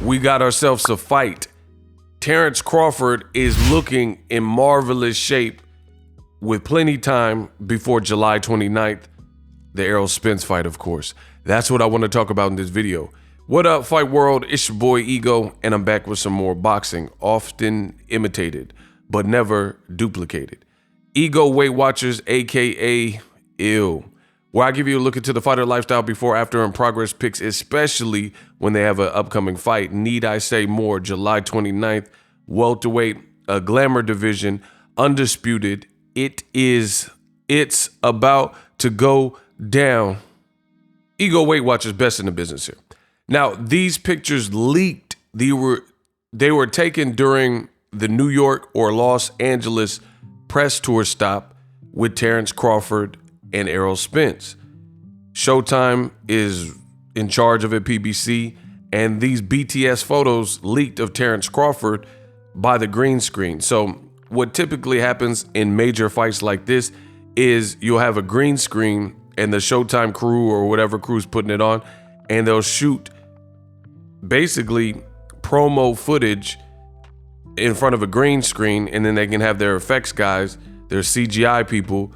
we got ourselves a fight. Terence Crawford is looking in marvelous shape with plenty time before July 29th, the Errol Spence fight, of course. That's what I want to talk about in this video. What up, Fight World? It's your boy Ego, and I'm back with some more boxing, often imitated, but never duplicated. Ego Weight Watchers, aka Ill, where I give you a look into the fighter lifestyle before, after, and progress picks, especially when they have an upcoming fight. Need I say more? July 29th, welterweight, a glamour division, undisputed. It's about to go down. Ego Weight Watchers, best in the business here. Now, these pictures leaked. They were taken during the New York or Los Angeles press tour stop with Terence Crawford and Errol Spence. Showtime is in charge of it, PBC, and these BTS photos leaked of Terence Crawford by the green screen. So what typically happens in major fights like this is you'll have a green screen and the Showtime crew or whatever crew's putting it on, and they'll shoot basically promo footage in front of a green screen, and then they can have their effects guys, their CGI people,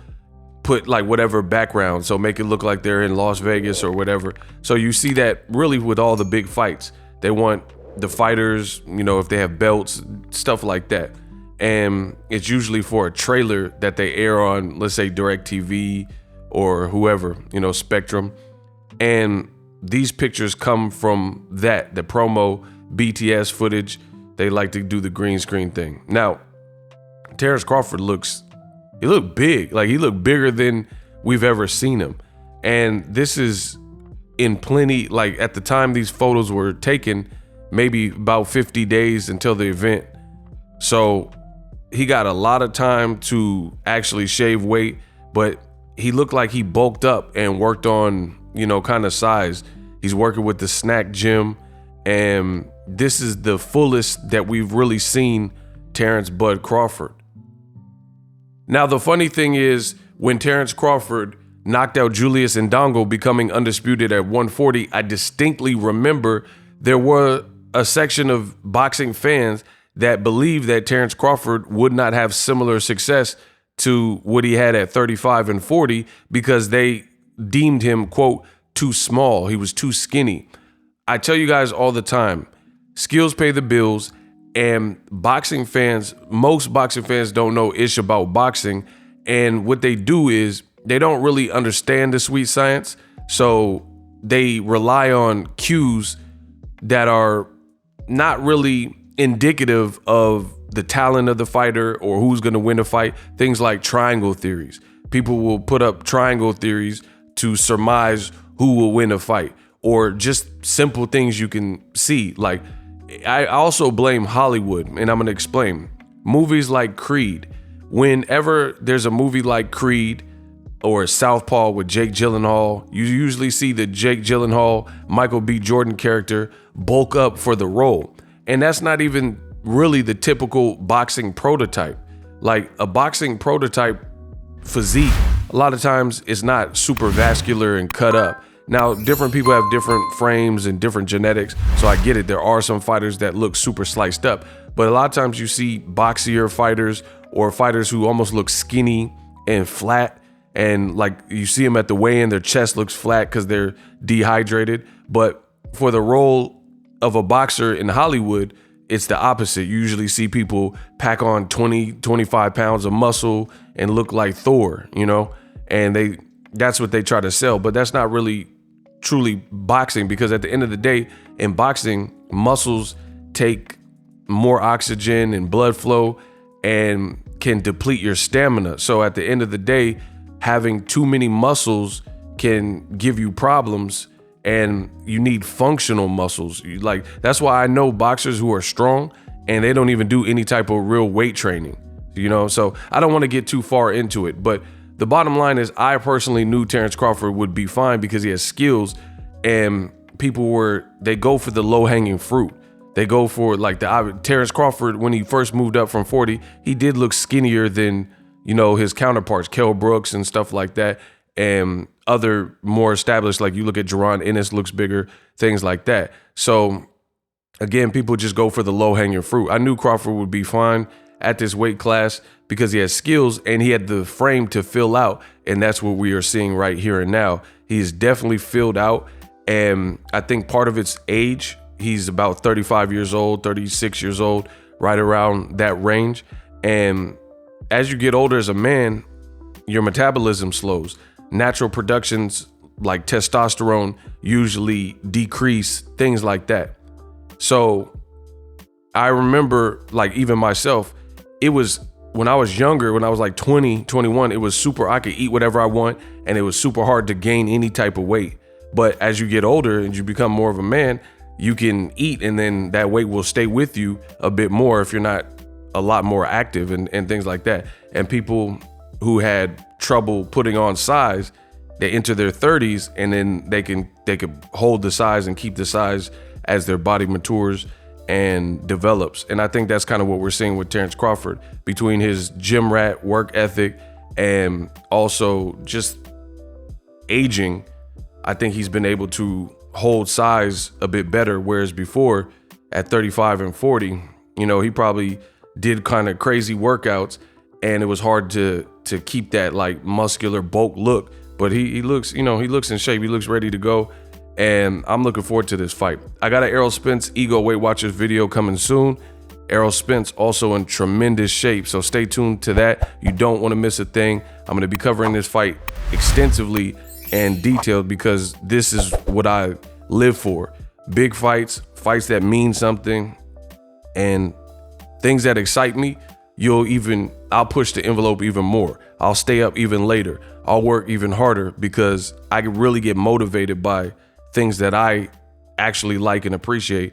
put like whatever background, so make it look like they're in Las Vegas or whatever. So you see that really with all the big fights. They want the fighters, you know, if they have belts, stuff like that. And it's usually for a trailer that they air on, let's say DirecTV or whoever, you know, Spectrum. And these pictures come from that, the promo BTS footage. They like to do the green screen thing. Now, Terence Crawford he looked big. Like, he looked bigger than we've ever seen him. And this is in plenty, like at the time these photos were taken, maybe about 50 days until the event. So he got a lot of time to actually shave weight, but he looked like he bulked up and worked on, you know, kind of size. He's working with the snack gym, and this is the fullest that we've really seen Terence Bud Crawford. Now, the funny thing is, when Terence Crawford knocked out Julius Ndongo, becoming undisputed at 140, I distinctly remember there were a section of boxing fans that believed that Terence Crawford would not have similar success to what he had at 35 and 40 because they deemed him, quote, too small. He was too skinny. I tell you guys all the time, skills pay the bills, and boxing fans, most boxing fans don't know ish about boxing. And what they do is they don't really understand the sweet science. So they rely on cues that are not really indicative of the talent of the fighter or who's going to win a fight. Things like triangle theories. People will put up triangle theories to surmise who will win a fight, or just simple things you can see. Like, I also blame Hollywood, and I'm going to explain. Movies like Creed. Whenever there's a movie like Creed or Southpaw with Jake Gyllenhaal, you usually see the Jake Gyllenhaal, Michael B. Jordan character bulk up for the role. And that's not even really the typical boxing prototype. Like, a boxing prototype physique, a lot of times it's not super vascular and cut up. Now, different people have different frames and different genetics, so I get it. There are some fighters that look super sliced up, but a lot of times you see boxier fighters or fighters who almost look skinny and flat, and like you see them at the weigh-in, their chest looks flat because they're dehydrated. But for the role of a boxer in Hollywood, it's the opposite. You usually see people pack on 20, 25 pounds of muscle and look like Thor, you know, and that's what they try to sell, but that's not really truly boxing, because at the end of the day, in boxing, muscles take more oxygen and blood flow and can deplete your stamina. So at the end of the day, having too many muscles can give you problems, and you need functional muscles. Like, that's why I know boxers who are strong and they don't even do any type of real weight training, you know? So I don't want to get too far into it, but the bottom line is, I personally knew Terence Crawford would be fine because he has skills, and they go for the low-hanging fruit. They go for, like, Terence Crawford, when he first moved up from 40, he did look skinnier than, you know, his counterparts, Kell Brooks and stuff like that, and other more established, like you look at Jerron Ennis, looks bigger, things like that. So again, people just go for the low-hanging fruit. I knew Crawford would be fine at this weight class because he has skills and he had the frame to fill out, and that's what we are seeing right here and now. He is definitely filled out, and I think part of it's age. He's about 35 years old, 36 years old, right around that range. And as you get older as a man, your metabolism slows. Natural productions like testosterone usually decrease, things like that. So I remember, like, even myself, it was when I was younger, when I was like 20, 21, it was super, I could eat whatever I want, and it was super hard to gain any type of weight. But as you get older and you become more of a man, you can eat, and then that weight will stay with you a bit more if you're not a lot more active and things like that. And people who had trouble putting on size, they enter their 30s, and then they could hold the size and keep the size as their body matures and develops. And I think that's kind of what we're seeing with Terence Crawford, between his gym rat work ethic and also just aging. I think he's been able to hold size a bit better, whereas before at 35 and 40, you know, he probably did kind of crazy workouts and it was hard to keep that like muscular bulk look. But he looks, you know, he looks in shape. He looks ready to go. And I'm looking forward to this fight. I got an Errol Spence Ego Weight Watchers video coming soon. Errol Spence also in tremendous shape, so stay tuned to that. You don't want to miss a thing. I'm going to be covering this fight extensively and detailed because this is what I live for. Big fights, fights that mean something, and things that excite me. I'll push the envelope even more. I'll stay up even later. I'll work even harder because I really get motivated by things that I actually like and appreciate.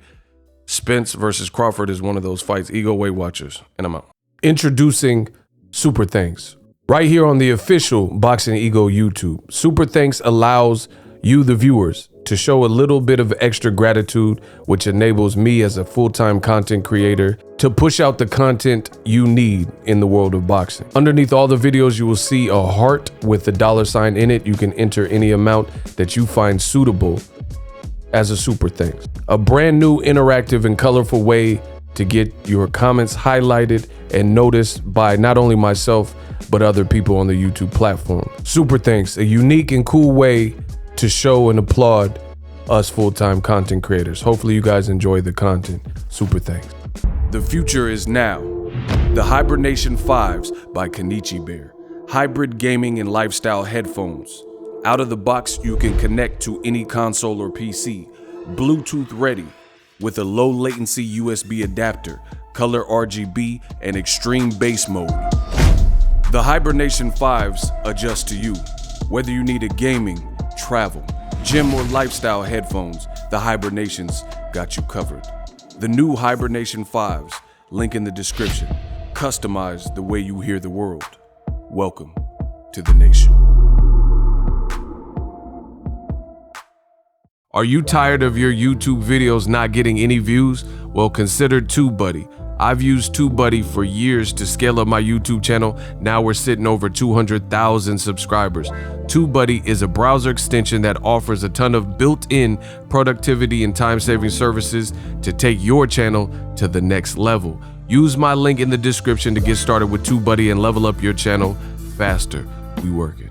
Spence versus Crawford is one of those fights. Ego Weight Watchers, and I'm out. Introducing Super Thanks. Right here on the official Boxingego YouTube. Super Thanks allows you, the viewers, to show a little bit of extra gratitude, which enables me as a full-time content creator to push out the content you need in the world of boxing. Underneath all the videos, you will see a heart with a $sign in it. You can enter any amount that you find suitable as a super thanks. A brand new interactive and colorful way to get your comments highlighted and noticed by not only myself, but other people on the YouTube platform. Super thanks, a unique and cool way to show and applaud us full-time content creators. Hopefully you guys enjoy the content. Super thanks. The future is now. The Hibernation 5s by Kenichi Bear. Hybrid gaming and lifestyle headphones. Out of the box, you can connect to any console or PC. Bluetooth ready with a low latency USB adapter, color RGB, and extreme bass mode. The Hibernation 5s adjust to you. Whether you need a gaming, travel, gym, or lifestyle headphones, the Hibernations got you covered. The new Hibernation 5s, link in the description. Customize the way you hear the world. Welcome to the nation. Are you tired of your YouTube videos not getting any views? Well, consider TubeBuddy. I've used TubeBuddy for years to scale up my YouTube channel. Now we're sitting over 200,000 subscribers. TubeBuddy is a browser extension that offers a ton of built-in productivity and time-saving services to take your channel to the next level. Use my link in the description to get started with TubeBuddy and level up your channel faster. We working.